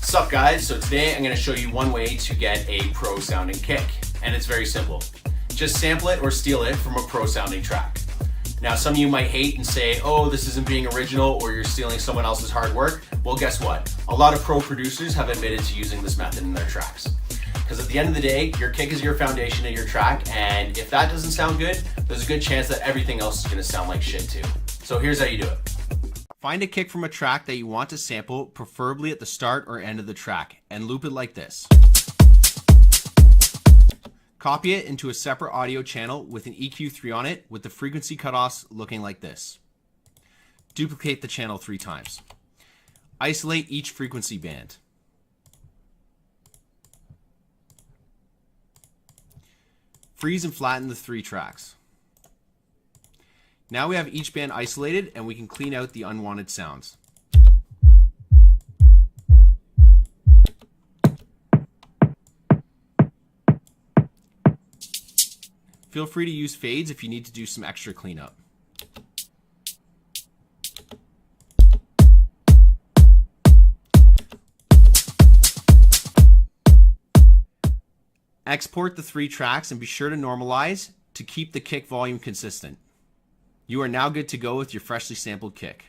What's up guys? So today I'm going to show you one way to get a pro sounding kick, and it's very simple. Just sample it or steal it from a pro sounding track. Now some of you might hate and say, oh, this isn't being original or you're stealing someone else's hard work. Well, guess what? A lot of pro producers have admitted to using this method in their tracks. Because at the end of the day, your kick is your foundation of your track, and if that doesn't sound good, there's a good chance that everything else is going to sound like shit too. So here's how you do it. Find a kick from a track that you want to sample, preferably at the start or end of the track, and loop it like this. Copy it into a separate audio channel with an EQ3 on it, with the frequency cutoffs looking like this. Duplicate the channel 3 times. Isolate each frequency band. Freeze and flatten the 3 tracks. Now we have each band isolated and we can clean out the unwanted sounds. Feel free to use fades if you need to do some extra cleanup. Export the 3 tracks and be sure to normalize to keep the kick volume consistent. You are now good to go with your freshly sampled kick.